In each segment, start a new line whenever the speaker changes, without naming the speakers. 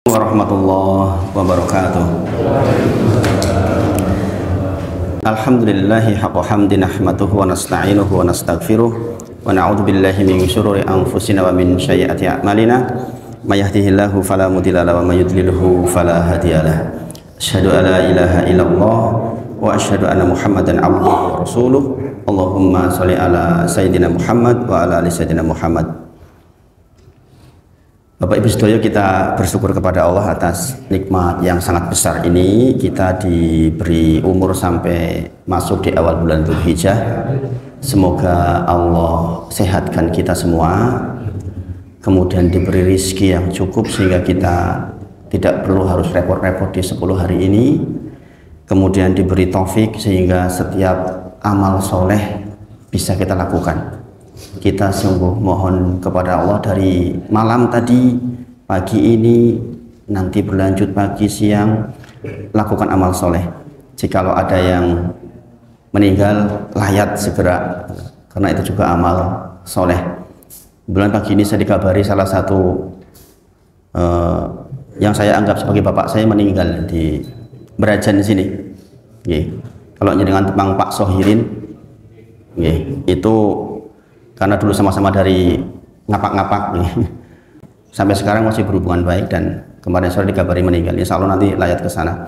Warahmatullahi wabarakatuh. Alhamdulillahi haqqa hamdi nahmaduhu wa nasta'inuhu wa nastaghfiruh wa na'udzu billahi min syururi anfusina wa min sayyiati a'malina may yahdihillahu fala mudilla lahu wa may yudlilhu fala hadiyalah. Asyhadu an la ilaha illallah wa asyhadu anna Muhammadan abduhu wa rasuluh. Allahumma shalli ala sayyidina Muhammad wa ala ali sayyidina Muhammad. Bapak Ibu sedaya, kita bersyukur kepada Allah atas nikmat yang sangat besar ini. Kita diberi umur sampai masuk di awal bulan Dzulhijjah. Semoga Allah sehatkan kita semua, kemudian diberi rizki yang cukup sehingga kita tidak perlu harus repot-repot di 10 hari ini. Kemudian diberi taufik sehingga setiap amal soleh bisa kita lakukan. Kita sungguh mohon kepada Allah dari malam tadi, pagi ini, nanti berlanjut pagi, siang, lakukan amal soleh. Jikalau ada yang meninggal, layat segera, karena itu juga amal soleh. Bulan pagi ini saya dikabari salah satu yang saya anggap sebagai bapak saya meninggal di Berajan sini. Kalau dengan tepang Pak Sohirin, itu karena dulu sama-sama dari ngapak-ngapak, sampai sekarang masih berhubungan baik, dan kemarin sore dikabari meninggal. Insya Allah nanti layat ke sana.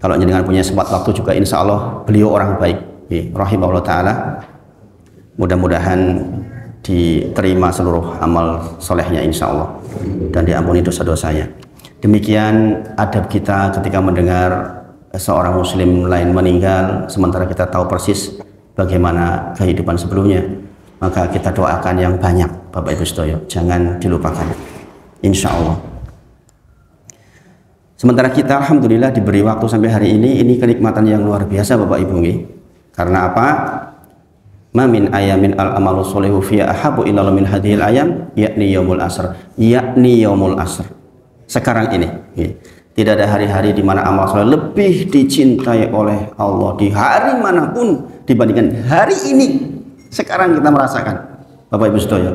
Kalau jenengan punya sempat waktu juga, insya Allah beliau orang baik, rahimahullah ta'ala. Mudah-mudahan diterima seluruh amal solehnya insya Allah, dan diampuni dosa-dosanya. Demikian adab kita ketika mendengar seorang muslim lain meninggal, sementara kita tahu persis bagaimana kehidupan sebelumnya. Maka kita doakan yang banyak, Bapak Ibu sedaya, jangan dilupakan, insya Allah. Sementara kita alhamdulillah diberi waktu sampai hari ini kenikmatan yang luar biasa, Bapak Ibu. Karena apa? Ma min ayamin al amalu sholehu fiya ahabu illallah min hadhil ayam, yakni yaumul asr, yakni yaumul asr. Sekarang ini, tidak ada hari-hari di mana amal soleh lebih dicintai oleh Allah di hari manapun dibandingkan hari ini. Sekarang kita merasakan, Bapak Ibu sedaya,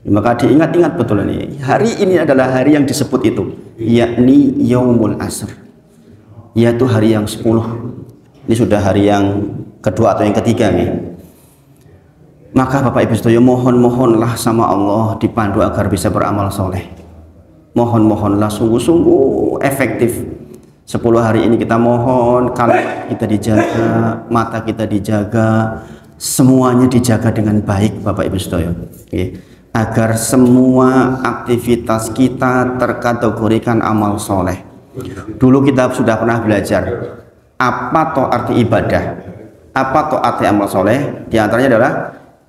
maka diingat-ingat betul ini. Hari ini adalah hari yang disebut itu, yakni yaumul asr, yaitu hari yang 10. Ini sudah hari yang kedua atau yang ketiga nih. Maka Bapak Ibu sedaya, mohonlah sama Allah dipandu agar bisa beramal soleh. Mohonlah sungguh-sungguh efektif. 10 hari ini kita mohon, kalimat kita dijaga, mata kita dijaga, semuanya dijaga dengan baik, Bapak Ibu sedaya, agar semua aktivitas kita terkategorikan amal soleh. Dulu kita sudah pernah belajar apa toh arti ibadah, apa toh arti amal soleh. Di antaranya adalah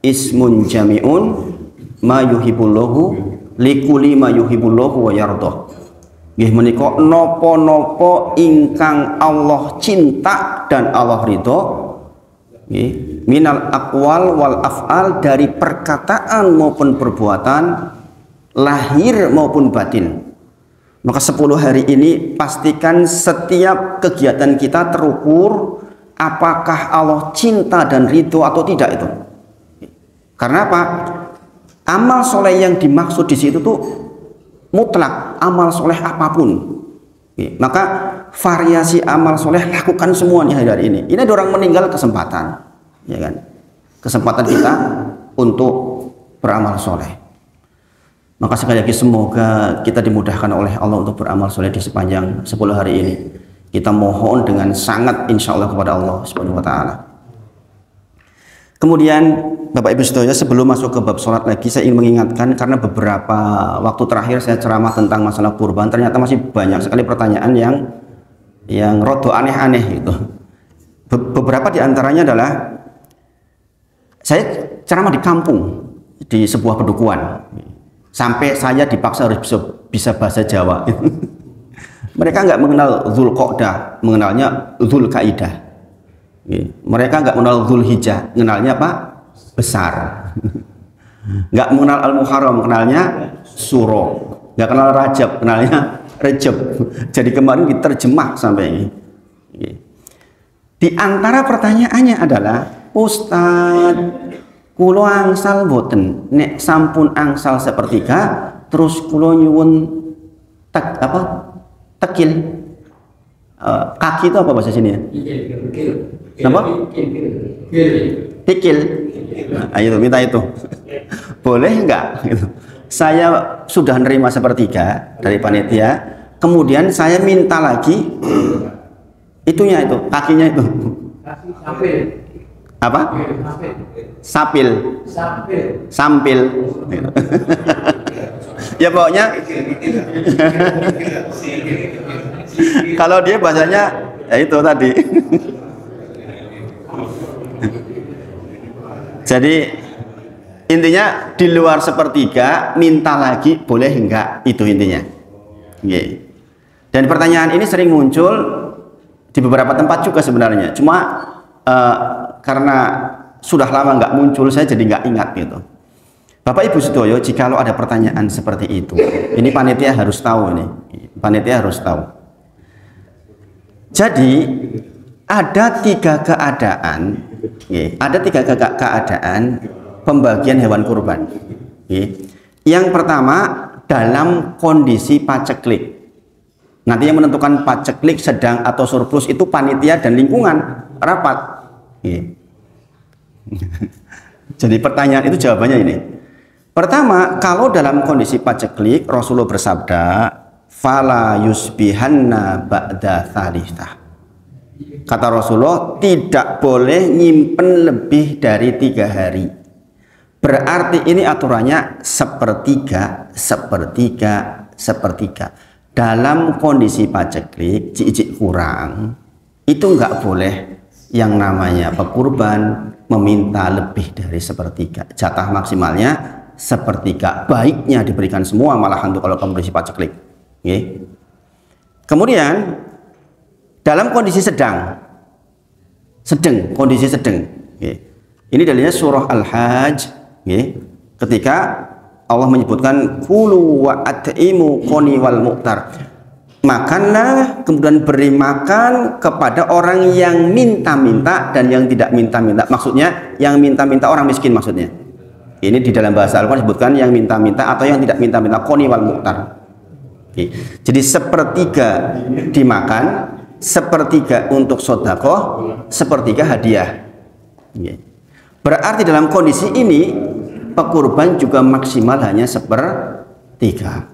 ismun jami'un ma yuhibbullahu likuli ma yuhibbullahu wa yardah. Nggih menika napa-napa ingkang Allah cinta dan Allah ridho, minal aqwal wal af'al, dari perkataan maupun perbuatan, lahir maupun batin. Maka 10 hari ini pastikan setiap kegiatan kita terukur apakah Allah cinta dan ridho atau tidak itu. Karena apa? Amal soleh yang dimaksud di situ tuh mutlak, amal soleh apapun. Maka variasi amal soleh lakukan semuanya hari ini. Ini ada orang meninggal, kesempatan, ya kan? Kesempatan kita untuk beramal soleh. Maka sekali lagi semoga kita dimudahkan oleh Allah untuk beramal soleh di sepanjang 10 hari ini. Kita mohon dengan sangat insya Allah kepada Allah Subhanahu Wa Taala. Kemudian Bapak Ibu sedaya, sebelum masuk ke bab sholat lagi, saya ingin mengingatkan, karena beberapa waktu terakhir saya ceramah tentang masalah kurban, ternyata masih banyak sekali pertanyaan yang rodo aneh-aneh gitu. Beberapa diantaranya adalah, saya ceramah di kampung, di sebuah pedukuhan, sampai saya dipaksa harus bisa bahasa Jawa. Mereka nggak mengenal Dzulqa'dah, mengenalnya Dzulqaidah. Mereka nggak mengenal Dzulhijjah, mengenalnya apa? Besar. Nggak mengenal Al-Muharram, mengenalnya Suro. Nggak kenal Rajab, kenalnya Rejab. Jadi kemarin diterjemah sampai ini. Di antara pertanyaannya adalah, Ustadz, kulo angsal boten, nek sampun angsal sepertiga, terus kulo nyuwun Tekil. Kaki itu apa bahasa sini ya? Apa? Tikil. Ayo minta itu. Boleh enggak? Gitu. Saya sudah nerima sepertiga dari panitia, kemudian saya minta lagi itunya itu, kakinya itu. Apa? Sapil. Sampil. Ya pokoknya kalau dia bahasanya ya itu tadi. Jadi intinya di luar sepertiga minta lagi boleh enggak, itu intinya. Dan pertanyaan ini sering muncul di beberapa tempat juga sebenarnya, cuma karena sudah lama nggak muncul saya jadi nggak ingat gitu. Bapak Ibu Sedoyo, jikalau ada pertanyaan seperti itu, ini panitia harus tahu, ini panitia harus tahu. Jadi ada tiga keadaan, pembagian hewan kurban. Yang pertama dalam kondisi paceklik. Nanti yang menentukan paceklik sedang atau surplus itu panitia dan lingkungan rapat. Jadi pertanyaan itu jawabannya ini. Pertama, kalau dalam kondisi paceklik Rasulullah bersabda, fala yusbihanna ba'da thalithah. Kata Rasulullah, tidak boleh nyimpen lebih dari 3 hari. Berarti ini aturannya sepertiga. Dalam kondisi paceklik, cicik kurang, itu nggak boleh yang namanya pekurban meminta lebih dari sepertiga. Jatah maksimalnya sepertiga. Baiknya diberikan semua malahan tuh kalau kondisi paceklik. Kemudian dalam kondisi kondisi sedang. Ini dalilnya surah Al-Hajj. Ketika Allah menyebutkan kulu wa at'imu qoni wal mu'tar, makanlah kemudian beri makan kepada orang yang minta-minta dan yang tidak minta-minta. Maksudnya yang minta-minta orang miskin maksudnya. Ini di dalam bahasa Al-Quran disebutkan yang minta-minta atau yang tidak minta-minta, qoni wal mu'tar. Jadi sepertiga dimakan, sepertiga untuk sedekah, sepertiga hadiah. Berarti dalam kondisi ini pekurban juga maksimal hanya sepertiga.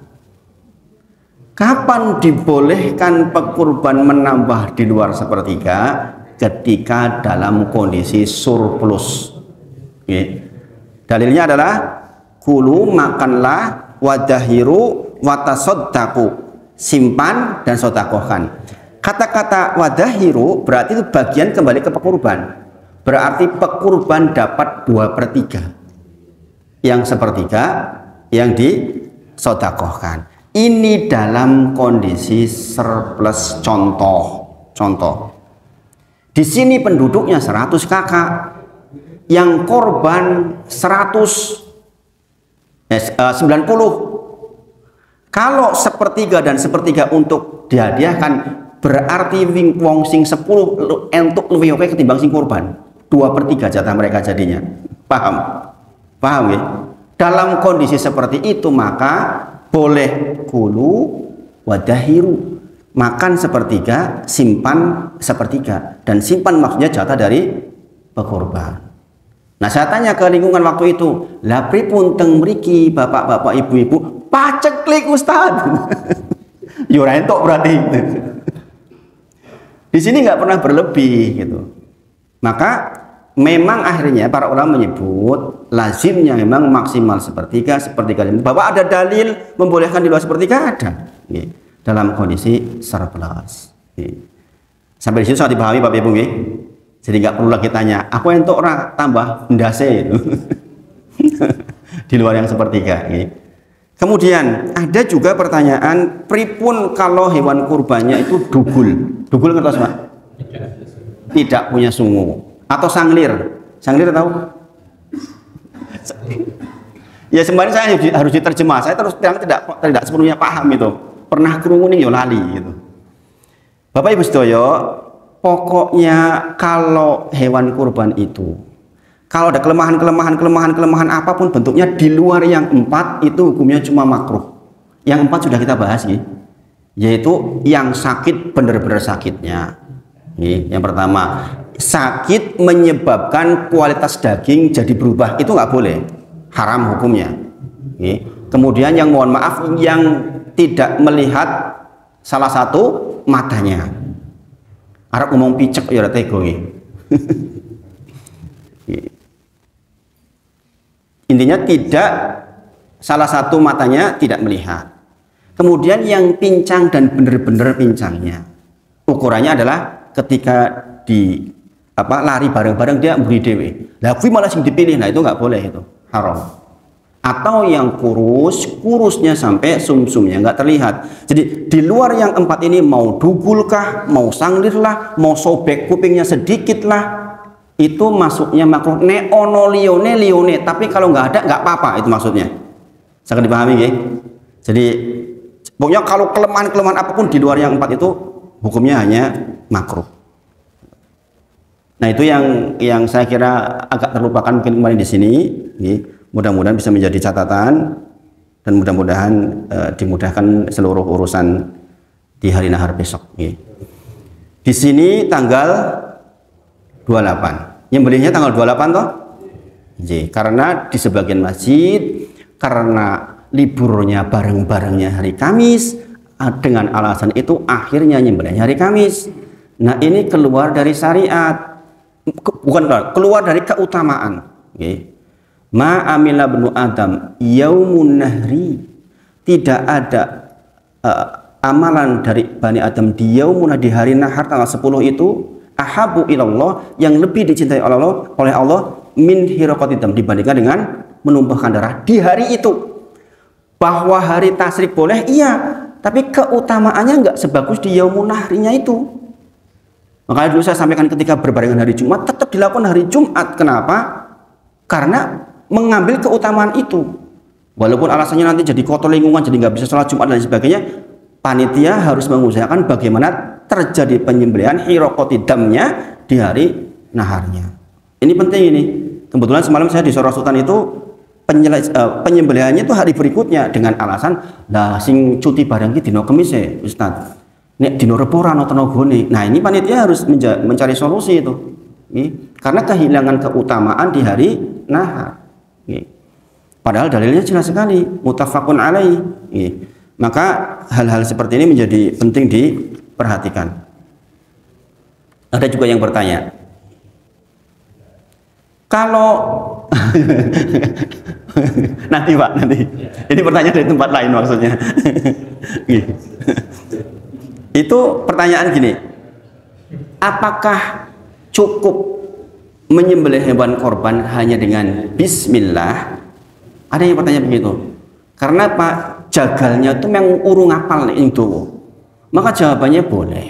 Kapan dibolehkan pekurban menambah di luar sepertiga? Ketika dalam kondisi surplus. Dalilnya adalah kulu, makanlah, wadahiru, watasodaku, simpan dan sodakohkan. Kata-kata wadahiru berarti itu bagian kembali ke pekurban. Berarti pekurban dapat 2/3. Yang sepertiga yang disodakohkan. Ini dalam kondisi surplus. Contoh. Di sini penduduknya 100 kakak, yang korban 90. Kalau sepertiga dan sepertiga untuk dihadiahkan, berarti wong sing 10 entuk luwih oke ketimbang sing korban. 2/3 jatah mereka jadinya. Paham ya? Dalam kondisi seperti itu maka boleh kulu wadahiru, makan sepertiga, simpan sepertiga. Dan simpan maksudnya jatah dari pekurban. Nah saya tanya ke lingkungan waktu itu, lah pripun teng mriki bapak-bapak ibu-ibu paceklik Ustaz. Yo ora entuk berarti. Di sini nggak pernah berlebih gitu. Maka memang akhirnya para ulama menyebut lazimnya memang maksimal sepertiga. Bahwa ada dalil membolehkan di luar sepertiga ada. Dalam kondisi surplus. Sampai di situ sudah dipahami Bapak Ibu. Jadi nggak perlu lagi tanya, aku entuk ora tambah ndase itu. Di luar yang sepertiga. Kemudian ada juga pertanyaan, pripun kalau hewan kurbannya itu dugul? Dugul ngertos Pak? Tidak punya sungu. Atau sanglir tahu? Ya sebenarnya saya harus diterjemah. Saya terus terang tidak sepenuhnya paham itu. Pernah krungu ning yo lali gitu. Bapak Ibu sedaya, pokoknya kalau hewan kurban itu, kalau ada kelemahan apapun bentuknya di luar yang 4 itu hukumnya cuma makruh. Yang 4 sudah kita bahas ya. yaitu yang sakit benar-benar sakitnya. Yang pertama, sakit menyebabkan kualitas daging jadi berubah, itu nggak boleh, haram hukumnya. Kemudian yang mohon maaf, yang tidak melihat salah satu matanya. Arab ngomong picek ya tego. Intinya tidak, salah satu matanya tidak melihat. Kemudian yang pincang dan benar-benar pincangnya, ukurannya adalah ketika di lari bareng-bareng dia beri dewe. Lah kuwi malah sing dipilih, nah itu nggak boleh, itu haram. Atau yang kurus, kurusnya sampai sumsumnya nggak terlihat. Jadi di luar yang 4 ini, mau dugul kah, mau sanglir lah, mau sobek kupingnya sedikit lah, itu masuknya makruh. Ne ono lione, tapi kalau nggak ada nggak apa-apa, itu maksudnya. Sangat dipahami ya. Jadi pokoknya kalau kelemahan-kelemahan apapun di luar yang 4 itu hukumnya hanya makruh. Nah itu yang saya kira agak terlupakan mungkin kemarin di sini. Mudah-mudahan bisa menjadi catatan dan mudah-mudahan dimudahkan seluruh urusan di hari nahar besok. Di sini tanggal 28. Yang belinya tanggal 28 toh? Karena di sebagian masjid karena liburnya bareng-barengnya hari Kamis, dengan alasan itu akhirnya nyembelihnya hari Kamis. Nah ini keluar dari syariat, bukan keluar dari keutamaan. Ma amila bnu Adam yaumun nahri, tidak ada amalan dari Bani Adam di yaumun, di hari nahar tanggal 10 itu, ahabu ilallah, yang lebih dicintai oleh Allah min hiraqatidam, dibandingkan dengan menumpahkan darah di hari itu. Bahwa hari tasyrik boleh, iya, tapi keutamaannya nggak sebagus di yaumun nahrinya itu. Makanya dulu saya sampaikan ketika berbarengan hari Jumat, tetap dilakukan hari Jumat. Kenapa? Karena mengambil keutamaan itu, walaupun alasannya nanti jadi kotor lingkungan, jadi nggak bisa sholat Jumat dan sebagainya, panitia harus mengusahakan bagaimana terjadi penyembelihan hiraqatidamnya di hari naharnya. Ini penting ini. Kebetulan semalam saya di Soro Sultan itu penyembelihannya itu hari berikutnya dengan alasan lah sing cuti barang iki dino Kamis ya Ustaz, nek dino Rebo ora ana tenagane. Nah ini panitia harus mencari solusi itu, karena kehilangan keutamaan di hari nahar. Padahal dalilnya jelas sekali, muttafaqun alaih. Maka hal-hal seperti ini menjadi penting diperhatikan. Ada juga yang bertanya, kalau nanti Pak, nanti ini pertanyaan dari tempat lain maksudnya. Itu pertanyaan gini, apakah cukup menyembelih hewan korban hanya dengan bismillah? Ada yang bertanya begitu. Karena Pak, jagalnya itu memang urung apal itu. Maka jawabannya boleh.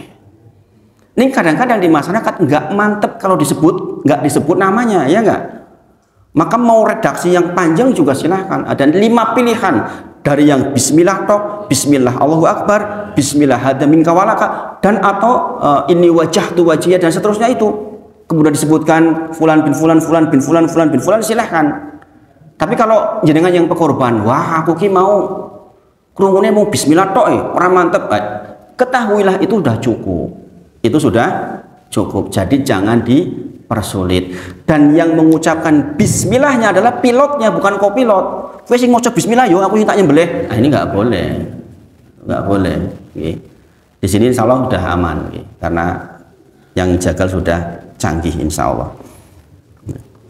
Ini kadang-kadang di masyarakat nggak mantep kalau nggak disebut namanya, ya nggak? Maka mau redaksi yang panjang juga silahkan. Ada 5 pilihan, dari yang bismillah toh, bismillah Allahu Akbar, bismillah hada minka walaka, dan atau ini wajah tu wajiyah dan seterusnya itu. Kemudian disebutkan fulan bin fulan, fulan bin fulan, fulan bin fulan, silahkan. Tapi kalau jenengan yang pekorban, wah aku ki mau krungune mau bismillah tok orang mantep, ketahuilah itu sudah cukup. Itu sudah cukup. Jadi jangan dipersulit. Dan yang mengucapkan bismillahnya adalah pilotnya, bukan kopilot. Kowe sing maca bismillah yo aku tak nyembelih. Nah, ini nggak boleh. Nggak boleh. Di sini insya Allah sudah aman, karena yang jagal sudah canggih insya Allah.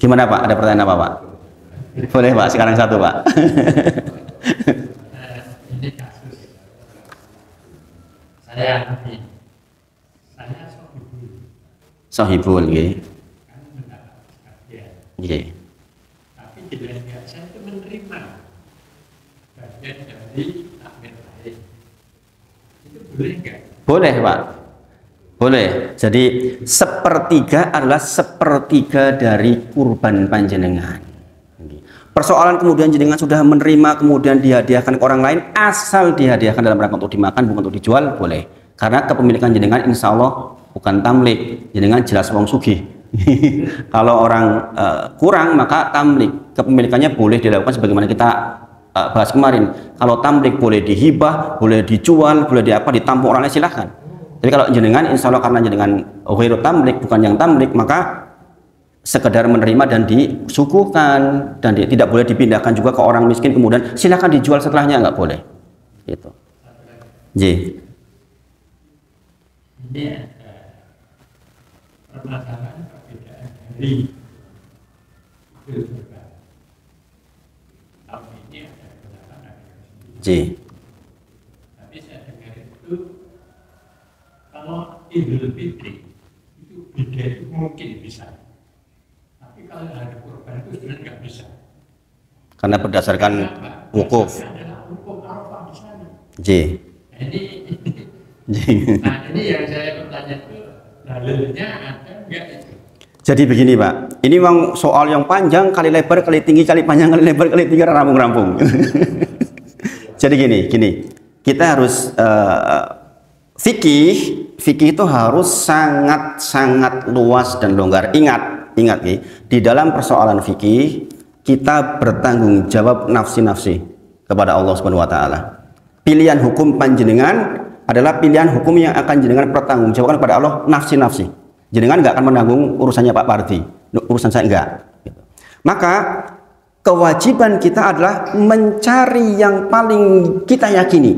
Gimana Pak? Ada pertanyaan apa Pak? Boleh Pak, sekarang satu Pak.
Ini kasus saya
Sohibul,
kan mendapat hadiah. Tapi di lain pihak saya itu menerima bagian dari takmir lain. Itu boleh nggak?
Boleh Pak, boleh. Jadi sepertiga adalah sepertiga dari kurban panjenengan. Persoalan kemudian jenengan sudah menerima kemudian dihadiahkan ke orang lain, asal dihadiahkan dalam rangka untuk dimakan bukan untuk dijual, boleh. Karena kepemilikan jenengan insya Allah bukan tamlik, jenengan jelas wong sugih. Kalau orang kurang maka tamlik, kepemilikannya boleh dilakukan sebagaimana kita bahas kemarin, kalau tamlik boleh dihibah, boleh dijual, boleh ditampung orang lain, silahkan. Tapi kalau jenengan, insya Allah karena jenengan ghairu tamlik, bukan yang tamlik, maka sekedar menerima dan disuguhkan, dan tidak boleh dipindahkan juga ke orang miskin, kemudian silahkan dijual setelahnya, nggak boleh. Gitu.
Ini ada permasalahan perbedaan hari Idul Kurban. Tahun ini ada kenapa ada. Tapi saya dengar itu kalau Idul Fitri itu beda, itu mungkin bisa. Tapi kalau hari kurban itu sebenarnya nggak bisa.
Karena berdasarkan wukuf.
Adalah wukuf Arafah di sana. Nah ini yang saya bertanya itu dalilnya ada nggak itu?
Jadi begini Pak, ini memang soal yang panjang, kali lebar, kali tinggi, kali panjang, kali lebar, kali tinggi, rampung-rampung. Jadi gini, kita harus fikih itu harus sangat luas dan longgar. Ingat di dalam persoalan fikih kita bertanggung jawab nafsi kepada Allah Subhanahu wa taala. Pilihan hukum panjenengan adalah pilihan hukum yang akan jenengan pertanggungjawabkan kepada Allah nafsi. Jenengan nggak akan menanggung urusannya Pak Pardi, urusan saya enggak. Maka kewajiban kita adalah mencari yang paling kita yakini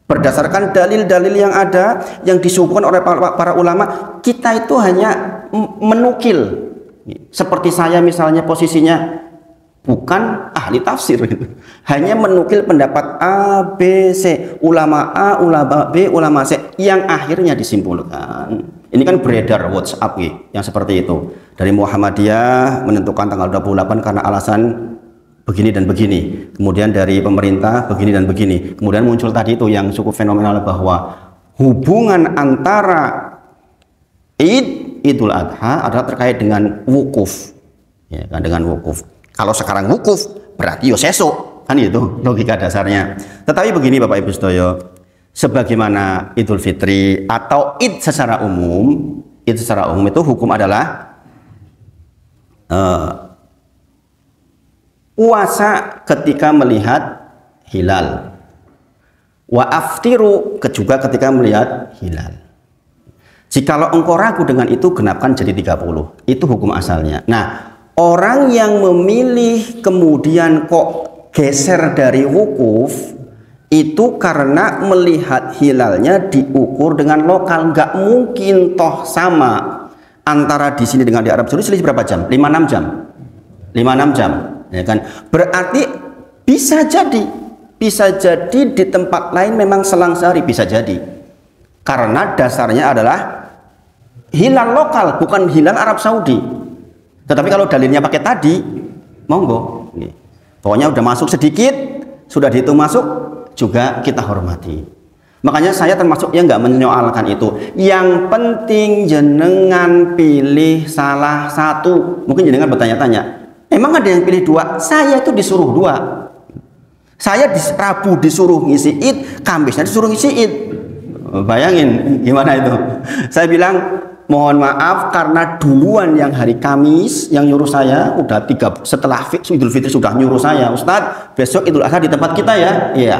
berdasarkan dalil-dalil yang ada, yang disuguhkan oleh para ulama. Kita itu hanya menukil. Seperti saya misalnya posisinya bukan ahli tafsir, hanya menukil pendapat A, B, C, ulama A, ulama B, ulama C, yang akhirnya disimpulkan. Ini kan beredar WhatsApp yang seperti itu. Dari Muhammadiyah menentukan tanggal 28 karena alasan begini dan begini. Kemudian dari pemerintah begini dan begini. Kemudian muncul tadi itu yang cukup fenomenal bahwa hubungan antara Idul Adha adalah terkait dengan wukuf. Ya kan, dengan wukuf. Kalau sekarang wukuf berarti yo sesuk, kan itu logika dasarnya. Tetapi begini Bapak Ibu sedaya, sebagaimana Idul Fitri atau Id secara umum itu hukum adalah puasa ketika melihat hilal, wa aftiru juga ketika melihat hilal. Jikalau engkau ragu dengan itu, genapkan jadi 30. Itu hukum asalnya. Nah, orang yang memilih kemudian kok geser dari wukuf itu karena melihat hilalnya diukur dengan lokal. Nggak mungkin toh sama antara di sini dengan di Arab Saudi selisih berapa jam? 5-6 jam. 5-6 jam, ya kan? Berarti bisa jadi di tempat lain memang selang sehari, bisa jadi. Karena dasarnya adalah hilal lokal, bukan hilal Arab Saudi. Tetapi kalau dalilnya pakai tadi, monggo. Pokoknya udah masuk sedikit, sudah dihitung masuk, juga kita hormati. Makanya saya termasuk yang nggak menyoalkan itu. Yang penting jenengan pilih salah satu. Mungkin jenengan bertanya-tanya, emang ada yang pilih 2? Saya itu disuruh 2. Saya di Rabu disuruh ngisi Id, Kamisnya disuruh ngisi Id. Bayangin gimana itu. Saya bilang, mohon maaf karena duluan yang hari Kamis yang nyuruh saya, udah 3 setelah Idul Fitri sudah nyuruh saya, Ustadz besok Idul Adha di tempat kita ya. Iya.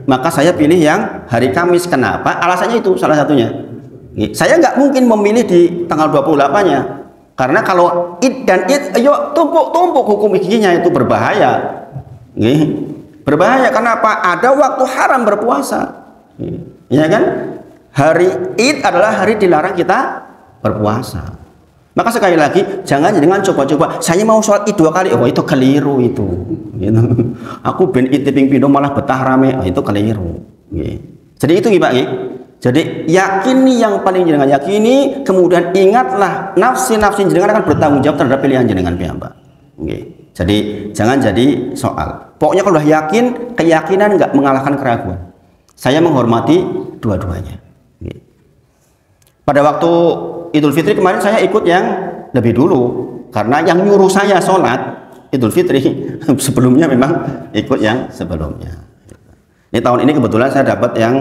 Maka saya pilih yang hari Kamis. Kenapa? Alasannya itu salah satunya. Saya nggak mungkin memilih di tanggal 28-nya. Karena kalau Id dan Id, ayo tumpuk hukum ikinya itu berbahaya. Berbahaya kenapa? Ada waktu haram berpuasa. Ya kan? Hari Id adalah hari dilarang kita berpuasa. Maka sekali lagi jangan coba-coba saya mau sholat Id 2 kali. Oh itu keliru itu. Gitu. Aku ben Id ping pindho malah betah rame. Oh, itu keliru. Jadi itu Pak. Jadi yakini yang paling jenengan yakini, kemudian ingatlah nafsi jenengan akan bertanggung jawab terhadap pilihan jenengan piyambak. Jadi jangan jadi soal. Pokoknya kalau sudah yakin, keyakinan nggak mengalahkan keraguan. Saya menghormati dua-duanya. Pada waktu Idul Fitri kemarin saya ikut yang lebih dulu karena yang nyuruh saya sholat Idul Fitri sebelumnya memang ikut yang sebelumnya. Ini tahun ini kebetulan saya dapat yang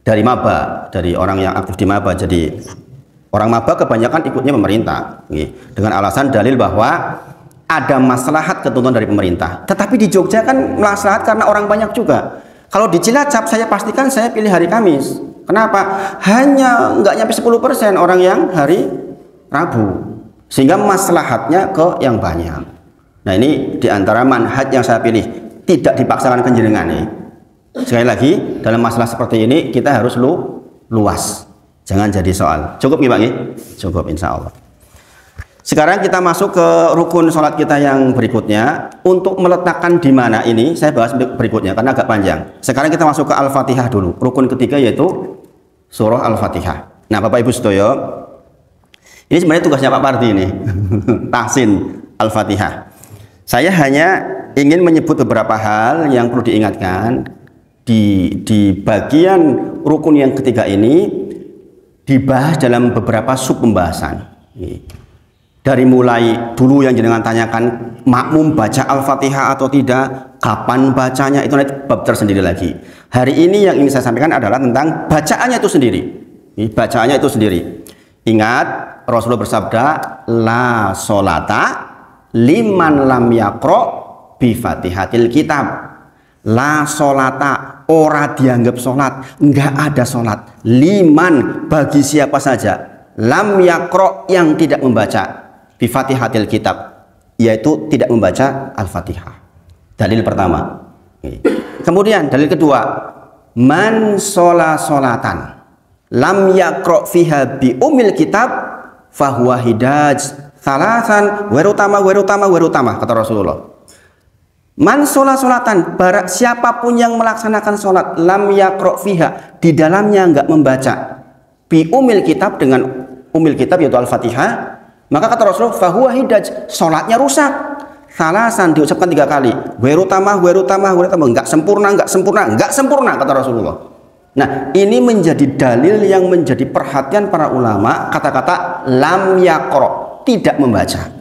dari maba, dari orang yang aktif di maba. Jadi orang maba kebanyakan ikutnya pemerintah dengan alasan dalil bahwa ada maslahat ketentuan dari pemerintah. Tetapi di Jogja kan maslahat karena orang banyak juga. Kalau di Cilacap saya pastikan saya pilih hari Kamis. Kenapa? Hanya nggak nyampe 10% orang yang hari Rabu. Sehingga maslahatnya ke yang banyak. Nah ini diantara manhaj yang saya pilih. Tidak dipaksakan kenjenengan nih. Sekali lagi dalam masalah seperti ini kita harus luas. Jangan jadi soal. Cukup nih Pak? Cukup insya Allah. Sekarang kita masuk ke rukun sholat kita yang berikutnya. Untuk meletakkan di mana ini saya bahas berikutnya karena agak panjang. Sekarang kita masuk ke Al-Fatihah dulu. Rukun ketiga yaitu surah Al-Fatihah. Nah Bapak Ibu Sedoyo, ini sebenarnya tugasnya Pak Pardi ini. Tahsin Al-Fatihah. Saya hanya ingin menyebut beberapa hal yang perlu diingatkan di bagian rukun yang ketiga ini. Dibahas dalam beberapa sub pembahasan. Dari mulai dulu yang jenengan tanyakan makmum baca Al-Fatihah atau tidak, kapan bacanya, itu nanti bab tersendiri lagi. Hari ini yang ingin saya sampaikan adalah tentang bacaannya itu sendiri. Bacaannya itu sendiri. Ingat Rasulullah bersabda, la sholata liman lam yaqra bi Fatihatil kitab. La sholata, ora dianggap sholat, nggak ada sholat. Liman, bagi siapa saja, lam yakro, yang tidak membaca bi Fatihatil kitab, yaitu tidak membaca Al-Fatihah. Dalil pertama. Kemudian dalil kedua, man sholatan lam yakro fiha bi umil kitab fahuwa hidaj salasan werutama kata Rasulullah. Man sholatan, siapapun yang melaksanakan sholat lam yakro fiha, di dalamnya enggak membaca bi umil kitab, dengan umil kitab yaitu Al-Fatihah, maka kata Rasulullah fahuwa hidaj, sholatnya rusak. Salasan diucapkan 3 kali, werutama enggak sempurna kata Rasulullah. Nah ini menjadi dalil yang menjadi perhatian para ulama, kata-kata lam yakro, tidak membaca.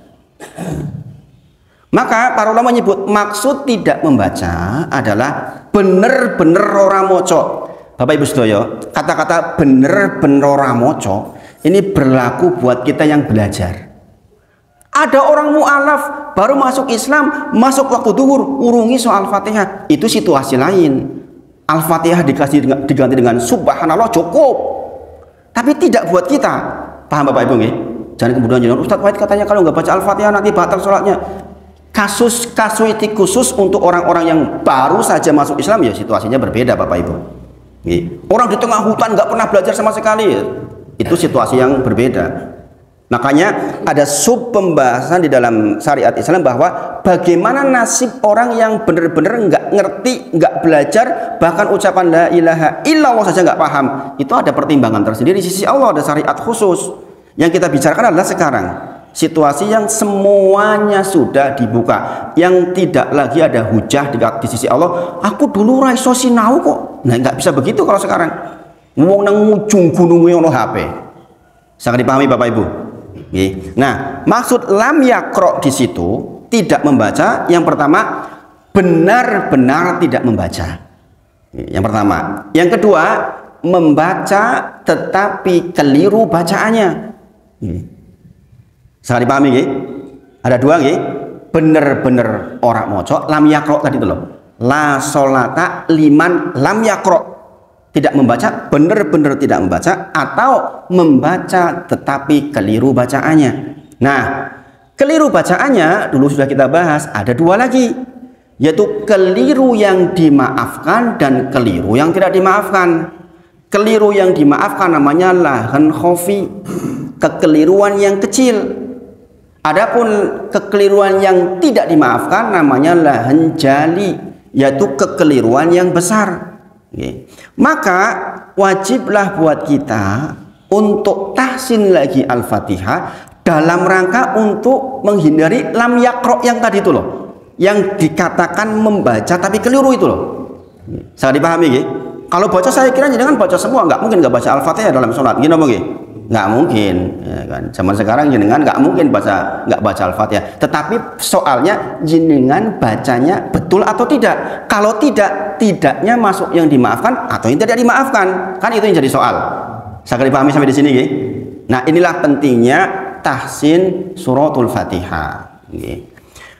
Maka para ulama menyebut maksud tidak membaca adalah bener-bener ora moco. Bapak Ibu Sedoyo, kata-kata bener-bener ora moco ini berlaku buat kita yang belajar. Ada orang mu'alaf baru masuk Islam, masuk waktu duhur, urungi soal Fatihah, itu situasi lain. Al-Fatihah diganti dengan subhanallah cukup. Tapi tidak buat kita. Paham Bapak Ibu nggih? Jangan kemudian jangan Ustadz Wahid katanya kalau nggak baca Al-Fatihah nanti batal sholatnya. Kasuistik khusus untuk orang-orang yang baru saja masuk Islam, ya situasinya berbeda Bapak Ibu. Orang di tengah hutan nggak pernah belajar sama sekali, itu situasi yang berbeda. Makanya ada sub pembahasan di dalam syariat Islam bahwa bagaimana nasib orang yang benar-benar nggak ngerti, nggak belajar, bahkan ucapan la ilaha illallah saja nggak paham. Itu ada pertimbangan tersendiri di sisi Allah, ada syariat khusus. Yang kita bicarakan adalah sekarang situasi yang semuanya sudah dibuka, yang tidak lagi ada hujah di sisi Allah. Aku dulu raiso sinau kok. Nah nggak bisa begitu kalau sekarang. Ngomong nang ujung gunung ono HP. Sangat dipahami Bapak Ibu. Nah, maksud lam yakro di situ tidak membaca. Yang pertama, benar-benar tidak membaca. Yang pertama. Yang kedua, membaca tetapi keliru bacaannya. Sangat dipahami nggih? Ada dua nggih. Bener-bener ora moco, lam yakro tadi itu loh. La sholata liman lam yakro, tidak membaca, bener-bener tidak membaca, atau membaca tetapi keliru bacaannya. Nah, keliru bacaannya dulu sudah kita bahas, ada dua lagi, yaitu keliru yang dimaafkan dan keliru yang tidak dimaafkan. Keliru yang dimaafkan namanya lahan khofi, kekeliruan yang kecil. Adapun kekeliruan yang tidak dimaafkan namanya lahan jali, yaitu kekeliruan yang besar. Maka wajiblah buat kita untuk tahsin lagi Al-Fatihah dalam rangka untuk menghindari lam yakro yang tadi itu loh, yang dikatakan membaca tapi keliru itu loh. Saya dipahami nggih? Kalau baca saya kira jangan baca semua, nggak mungkin nggak baca Al-Fatihah dalam sholat, gini apa nggih? Nggak mungkin, ya kan? Zaman sekarang jenengan nggak mungkin nggak baca Al-Fatihah. Tetapi soalnya jenengan bacanya betul atau tidak. Kalau tidaknya masuk yang dimaafkan atau yang tidak dimaafkan, kan itu yang jadi soal. Saya dipahami sampai di sini, nggih? Nah inilah pentingnya tahsin suratul Fatihah.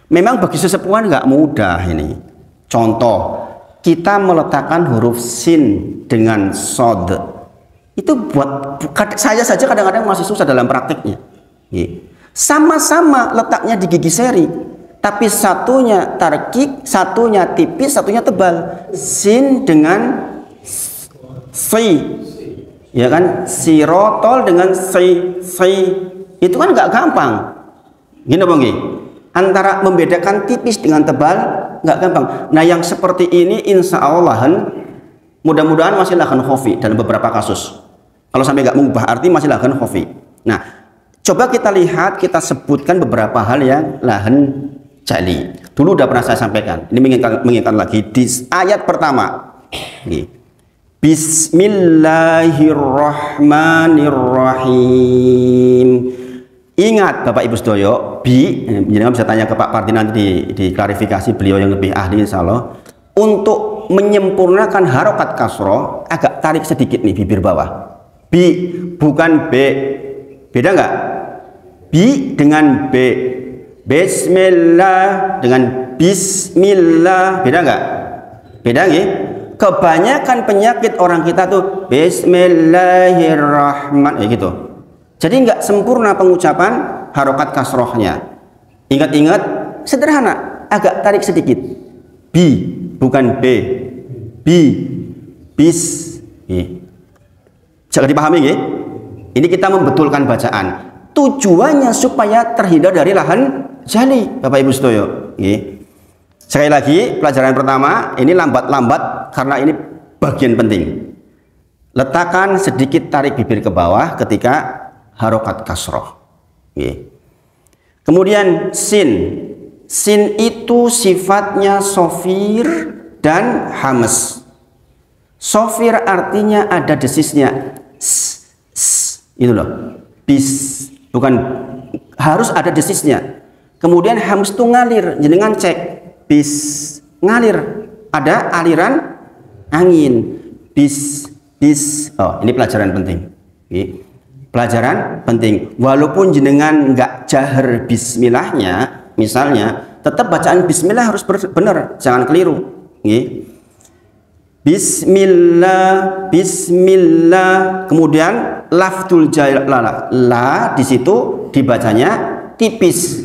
Memang bagi sesepuhan nggak mudah ini. Contoh, kita meletakkan huruf sin dengan sod. Itu buat saya saja kadang-kadang masih susah dalam praktiknya. Sama-sama letaknya di gigi seri, tapi satunya tarkik, satunya tipis, satunya tebal. Sin dengan si, ya kan? Sirotol dengan si. Itu kan nggak gampang. Gini Bang, antara membedakan tipis dengan tebal nggak gampang. Nah yang seperti ini insya Allah mudah-mudahan masih lahan khofi dalam beberapa kasus. Kalau sampai nggak mengubah arti masih lahan khofi. Nah coba kita lihat, kita sebutkan beberapa hal yang lahan jali. Dulu udah pernah saya sampaikan. Ini mengingatkan lagi di ayat pertama. Bismillahirrahmanirrahim. Ingat Bapak Ibu Sedoyo, jangan bisa tanya ke Pak Parti nanti di klarifikasi, beliau yang lebih ahli insya Allah. Untuk menyempurnakan harokat kasroh, agak tarik sedikit nih bibir bawah. Bi, bukan B. Beda nggak? Bi dengan B. Bismillah dengan Bismillah. Beda nggak? Beda nggih? Kebanyakan penyakit orang kita tuh Bismillahirrahmanirrahim gitu. Jadi nggak sempurna pengucapan harokat kasrohnya. Ingat-ingat, sederhana, agak tarik sedikit. Bi, bukan B. Bi, bis. Jangan dipahami ya. Ini kita membetulkan bacaan. Tujuannya supaya terhindar dari lahan jali, Bapak Ibu Sedoyo. Sekali lagi, pelajaran pertama ini lambat-lambat karena ini bagian penting. Letakkan sedikit tarik bibir ke bawah ketika harokat kasroh. Kemudian sin. Sin itu sifatnya sofir dan hames. Sofir artinya ada desisnya. Itu loh. Bis. Bukan, harus ada desisnya. Kemudian hames itu ngalir. Jenengan cek. Bis. Ngalir. Ada aliran angin. Bis. Bis. Oh, ini pelajaran penting. Pelajaran penting, walaupun jenengan nggak jahar bismillahnya misalnya, tetap bacaan bismillah harus benar, jangan keliru. Bismillah, bismillah. Kemudian lafzul jalalah, la di situ dibacanya tipis,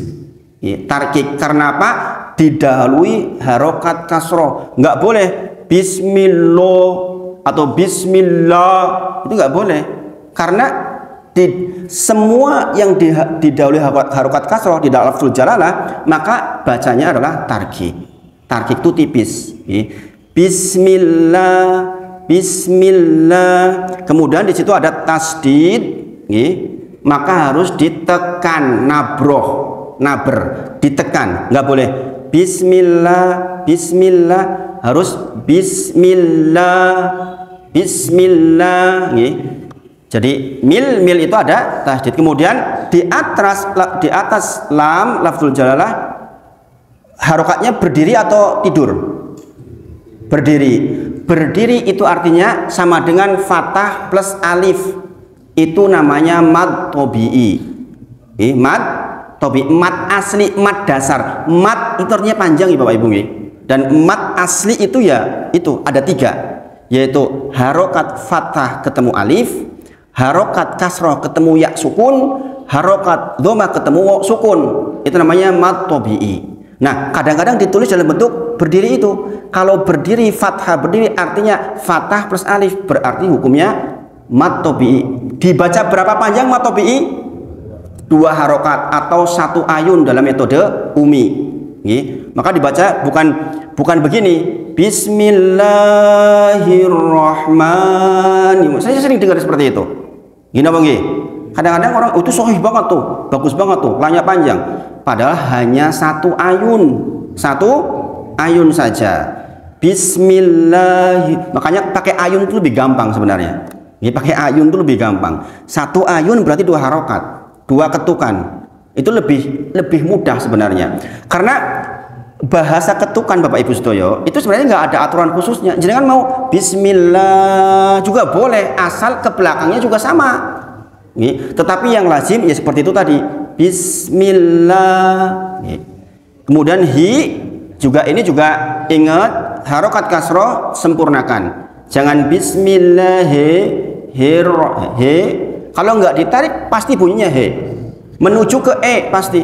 tarkik. Karena apa? Didahului harokat kasroh. Nggak boleh bismillah atau bismillah, itu nggak boleh. Karena semua yang didahului harokat kasroh di dalam lafzul jalalah, maka bacanya adalah tarkik. Tarkik itu tipis. Bismillah, bismillah. Kemudian di situ ada tasdid, maka harus ditekan, nabroh, naber, ditekan, nggak boleh bismillah, bismillah, harus bismillah, bismillah. Jadi mil itu ada tasdid. Kemudian di atas lam lafzul jalalah harokatnya berdiri atau tidur? Berdiri. Berdiri itu artinya sama dengan fathah plus alif. Itu namanya mad tobi'i. Mad tobi'i, mad asli, mad dasar. Mad itu artinya panjang ya Bapak Ibu. Dan mad asli itu ya itu ada 3, yaitu harokat fathah ketemu alif, harokat kasroh ketemu ya sukun, harokat dhamma ketemu waw sukun. Itu namanya mad tobi'i. Nah, kadang-kadang ditulis dalam bentuk berdiri itu. Kalau berdiri fathah berdiri artinya fathah plus alif, berarti hukumnya mad tobi'i. Dibaca berapa panjang mad tobi'i? 2 harokat atau 1 ayun dalam metode umi. Maka dibaca bukan begini. Bismillahirrahmanirrahim. Saya sering dengar seperti itu. Gini Bang, kadang-kadang orang itu sahih banget tuh, bagus banget tuh, lanya panjang. Padahal hanya 1 ayun, 1 ayun saja. Bismillah. Makanya pakai ayun itu lebih gampang sebenarnya. Pakai ayun itu lebih gampang. 1 ayun berarti 2 harokat, 2 ketukan. Itu lebih mudah sebenarnya. Karena bahasa ketukan Bapak Ibu Sedoyo itu sebenarnya nggak ada aturan khususnya. Jangan mau bismillah juga boleh, asal ke belakangnya juga sama. Tetapi yang lazim ya seperti itu tadi, bismillah. Kemudian hi juga, ini juga ingat harokat kasroh sempurnakan. Jangan bismillahirrahmanirrahim. Kalau nggak ditarik pasti bunyinya he. Menuju ke pasti.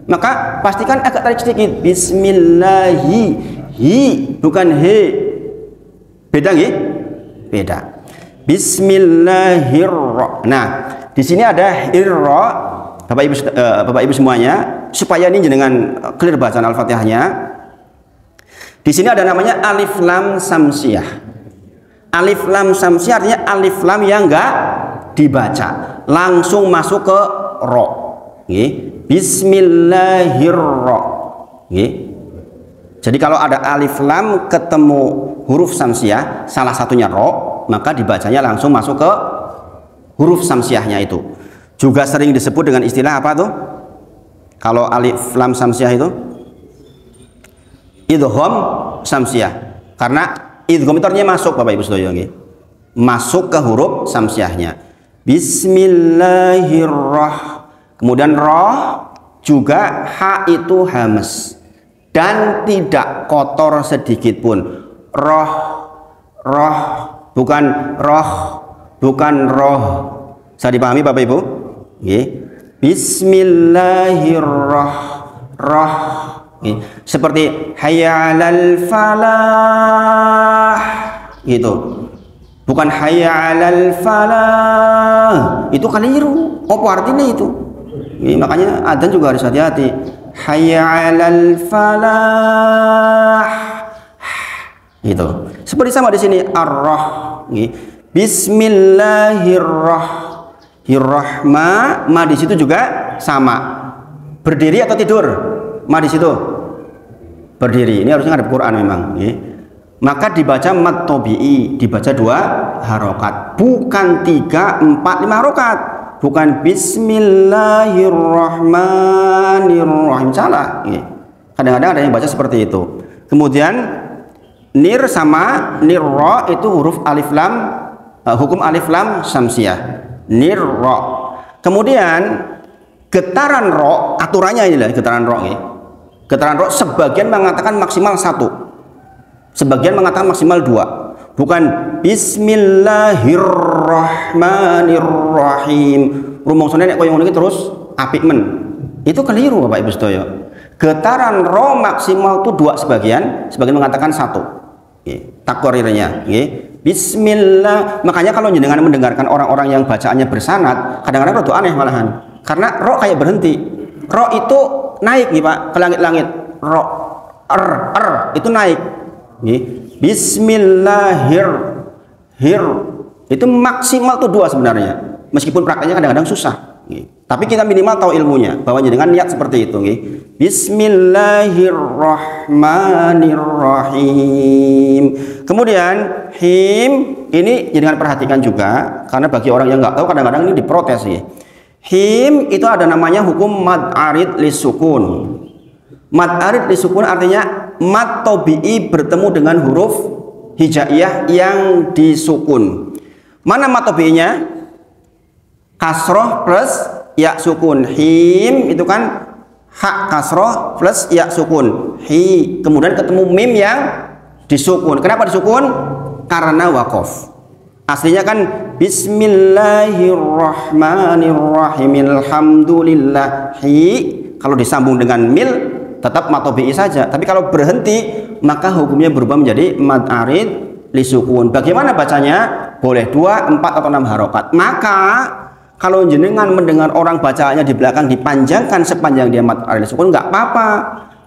Maka pastikan agak tarik sedikit. Bismillahi, hi bukan he. Beda nggih? Beda. Bismillahirrahmanirrahim. Nah, di sini ada irra, Bapak Ibu semuanya, supaya ini dengan clear bacaan Al-Fatihahnya. Di sini ada namanya alif lam samsiyah. Alif lam samsiyah artinya alif lam yang enggak dibaca, langsung masuk ke ro. Nggih. Bismillahirrahmanirrahim. Nggih. Jadi kalau ada alif lam ketemu huruf samsiyah, salah satunya ro, maka dibacanya langsung masuk ke huruf samsiyahnya itu. Juga sering disebut dengan istilah apa tuh? Kalau alif lam samsiyah itu idgham samsiyah. Karena idgham itu artinya masuk, Bapak Ibu sedaya nggih. Masuk ke huruf samsiyahnya. Bismillahirrahmanirrahim. Kemudian roh juga ha itu hamas dan tidak kotor sedikit pun. Roh bukan roh, bukan roh. Bisa dipahami Bapak Ibu? Nggih. Bismillahirrahmanirrahim. Seperti hayya 'alal falah gitu. Bukan hayya 'alal falah. Itu keliru. Apa artinya itu? Makanya adzan juga harus hati-hati. Hayya 'alal falah. Gitu. Seperti sama di sini ar-rah. Bismillahirrahmanirrahim. Ma di situ juga sama. Berdiri atau tidur? Ma di situ berdiri. Ini harusnya ada Quran memang. Maka dibaca mad tabi'i, dibaca 2 harokat, bukan 3, 4, 5 harokat. Bukan bismillahirrahmanirrahim, salah. Kadang-kadang ada yang baca seperti itu. Kemudian nir sama nirra itu huruf alif lam, hukum alif lam samsiyah. Nirra. Kemudian getaran ro, aturannya inilah getaran ro. Getaran ro sebagian mengatakan maksimal 1, sebagian mengatakan maksimal 2. Bukan bismillahirrahmanirrahim. Rumongsone nek koyo ngono iki terus apik men. Itu keliru Bapak Ibu sedaya. Getaran ro maksimal itu 2 sebagian, sebagian mengatakan 1. Takririrnya, bismillah. Makanya kalau jenengan mendengarkan orang-orang yang bacaannya bersanad, kadang-kadang rada aneh malahan. Karena ro kayak berhenti. Ro itu naik nih Pak, ke langit-langit. Ro itu naik. Bismillahir itu maksimal tuh 2 sebenarnya, meskipun prakteknya kadang-kadang susah. Tapi kita minimal tahu ilmunya, bahwa dengan niat seperti itu. Bismillahirrahmanirrahim. Kemudian him ini jangan perhatikan juga, karena bagi orang yang nggak tahu kadang-kadang ini diprotes. Him itu ada namanya hukum mad arid lisukun. Mad arid lisukun artinya mad tabi'i bertemu dengan huruf hijaiyah yang disukun. Mana mad tabi'inya? Kasroh plus ya sukun. Him itu kan hak kasroh plus ya sukun. Hi. Kemudian ketemu mim yang disukun. Kenapa disukun? Karena wakof. Aslinya kan bismillahirrahmanirrahim. Alhamdulillah. Hi. Kalau disambung dengan mil tetap mad tabi'i saja. Tapi kalau berhenti maka hukumnya berubah menjadi mad arid lisukun. Bagaimana bacanya? Boleh 2, 4 atau 6 harokat. Maka kalau jenengan mendengar orang bacaannya di belakang dipanjangkan sepanjang dia mad arid lisukun, nggak apa-apa.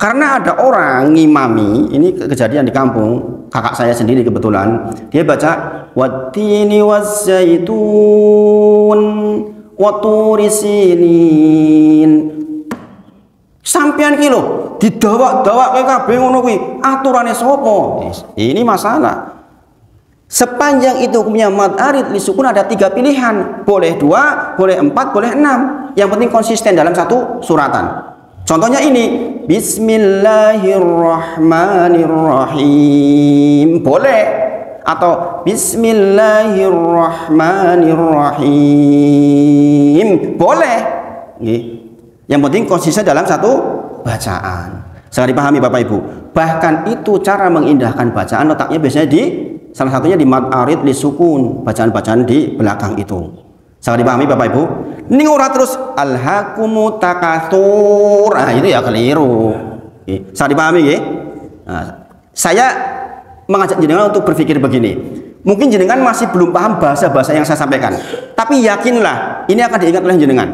Karena ada orang ngimami, ini kejadian di kampung, kakak saya sendiri kebetulan, dia baca wattini wazzaitun waturi sinin. Sampean kilo didawak-dawak kayak kabeh ngono kuwi, aturane sapa? Ini masalah. Sepanjang itu hukumnya mad arid lisukun ada 3 pilihan, boleh 2, boleh 4, boleh 6. Yang penting konsisten dalam satu suratan. Contohnya ini, bismillahirrahmanirrahim, boleh. Atau bismillahirrahmanirrahim, boleh. Yang penting konsisten dalam satu bacaan. Sangat dipahami Bapak Ibu. Bahkan itu cara mengindahkan bacaan letaknya biasanya di salah satunya di mad arid li sukun, bacaan-bacaan di belakang itu. Sangat dipahami Bapak Ibu. Ini ora terus alhaqumut takatsur. Nah, itu ya keliru. Sangat dipahami nggih? Nah, saya mengajak jenengan untuk berpikir begini. Mungkin jenengan masih belum paham bahasa-bahasa yang saya sampaikan. Tapi yakinlah ini akan diingat oleh jenengan.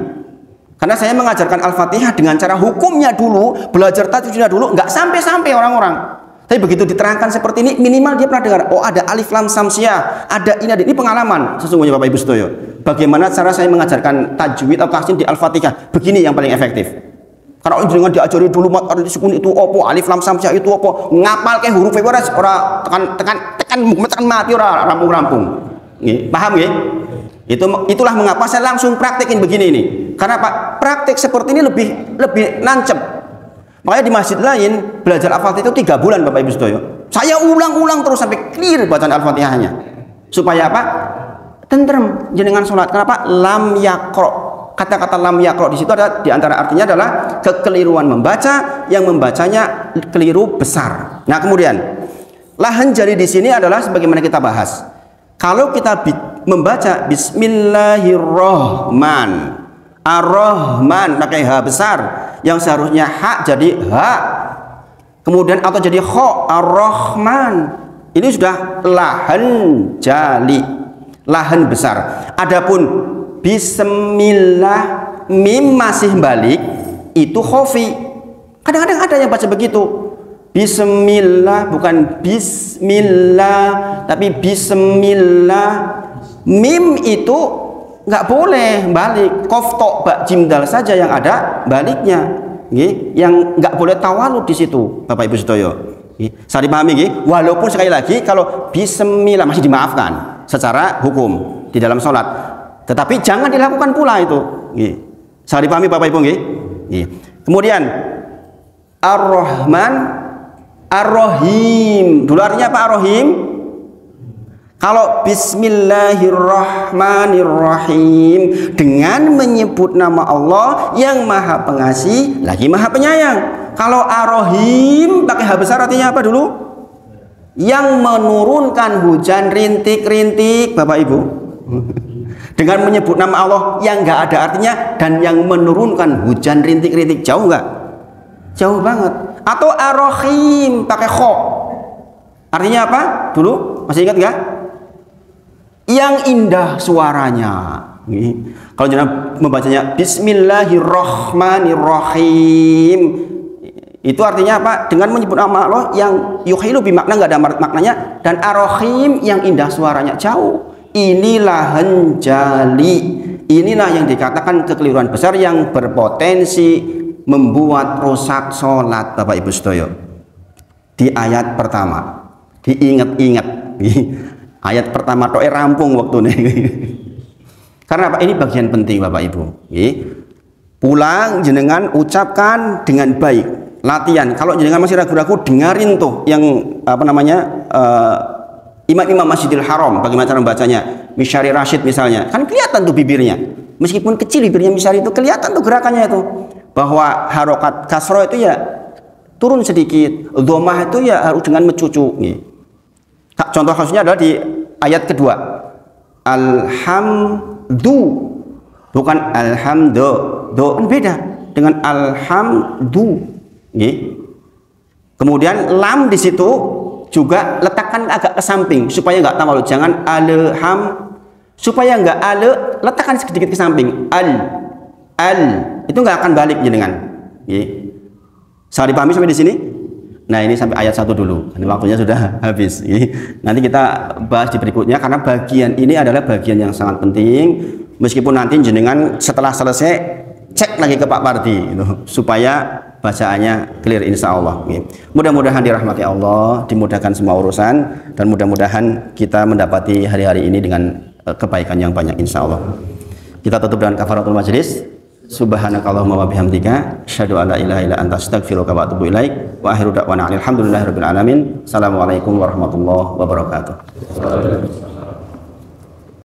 Karena saya mengajarkan Al-Fatihah dengan cara hukumnya dulu, belajar tajwidnya dulu, nggak sampai-sampai orang-orang. Tapi begitu diterangkan seperti ini, minimal dia pernah dengar, oh ada alif lam samsiah, ada ini pengalaman sesungguhnya Bapak Ibu Sedoyo. Bagaimana cara saya mengajarkan tajwid atau tahsin di Al-Fatihah? Begini yang paling efektif. Karena dengan diajari dulu mat arid sukun itu opo, alif lam samsiah itu opo, ngapal ke huruf ora tekan mati ora rampung-rampung. Nggih, paham nggih? Itulah mengapa saya langsung praktekin begini ini. Karena Pak, praktek seperti ini lebih nancep. Makanya di masjid lain belajar Al-Fatihah itu 3 bulan Bapak Ibu Sedoyo. Saya ulang-ulang terus sampai clear bacaan Al-Fatihahnya. Supaya apa? Tentrem jenengan sholat. Kenapa? Lam yakro. Kata-kata lam yakro di situ ada di antara artinya adalah kekeliruan membaca, yang membacanya keliru besar. Nah, kemudian lahan jari di sini adalah sebagaimana kita bahas. Kalau kita membaca Bismillahirrahman, Ar-Rahman pakai H besar, yang seharusnya H jadi H, kemudian atau jadi Kho, Ar-Rahman, ini sudah lahan jali, lahan besar. Adapun Bismillah mim masih balik, itu khofi. Kadang-kadang ada yang baca begitu. Bismillah bukan Bismillah, tapi Bismillah. Mim itu nggak boleh balik. Kof tok bak jim dal saja yang ada baliknya. Yang nggak boleh tawalud di situ, Bapak Ibu Sedoyo. Saya dipahami, walaupun sekali lagi kalau Bismillah masih dimaafkan secara hukum di dalam sholat, tetapi jangan dilakukan pula itu. Saya dipahami Bapak Ibu. Kemudian Ar-Rahman, Ar-Rahim. Dulu artinya apa Ar-Rahim? Kalau Bismillahirrahmanirrahim dengan menyebut nama Allah yang Maha Pengasih lagi Maha Penyayang. Kalau Ar-Rahim pakai H besar artinya apa dulu? Yang menurunkan hujan rintik-rintik, Bapak Ibu. Dengan menyebut nama Allah yang nggak ada artinya dan yang menurunkan hujan rintik-rintik, jauh nggak? Jauh banget. Atau Ar-Rahim pakai kho, artinya apa dulu, masih ingat nggak? Yang indah suaranya. Kalau jangan membacanya Bismillahirrahmanirrahim, itu artinya apa? Dengan menyebut nama Allah yang yukhilu bimakna, nggak ada maknanya, dan Ar-Rahim yang indah suaranya, jauh. Inilah henjali, inilah yang dikatakan kekeliruan besar yang berpotensi membuat rusak sholat, Bapak Ibu Sedoyo. Di ayat pertama diingat-ingat, ayat pertama toh rampung waktu nih. Karena apa? Ini bagian penting Bapak Ibu. Pulang jenengan ucapkan dengan baik, latihan. Kalau jenengan masih ragu-ragu, dengarin tuh yang apa namanya, imam-imam Masjidil Haram, bagaimana cara membacanya. Misyari Rashid misalnya, kan kelihatan tuh bibirnya, meskipun kecil bibirnya Misyari itu kelihatan tuh gerakannya itu, bahwa harokat kasroh itu ya turun sedikit, dhamah itu ya harus dengan mencucu. Contoh kasusnya adalah di ayat kedua, alhamdu, bukan alhamdu, do beda dengan alhamdu. Kemudian lam di situ juga letakkan agak ke samping supaya nggak tahu, jangan alham, supaya nggak letakkan sedikit ke samping, al itu nggak akan balik jenengan. Saya dipahami sampai di sini. Nah, ini sampai ayat 1 dulu. Ini waktunya sudah habis. Nanti kita bahas di berikutnya karena bagian ini adalah bagian yang sangat penting. Meskipun nanti jenengan setelah selesai cek lagi ke Pak Pardi supaya bacaannya clear insya Allah. Mudah-mudahan dirahmati Allah, dimudahkan semua urusan, dan mudah-mudahan kita mendapati hari-hari ini dengan kebaikan yang banyak insya Allah. Kita tutup dengan kafaratul majlis. Subhanakallahumma wa bihamdika asyhadu an la ilaha illa anta astaghfiruka wa atubu ilaik wa akhiru da'wana alhamdulillahirabbil alamin. Assalamualaikum warahmatullahi wabarakatuh.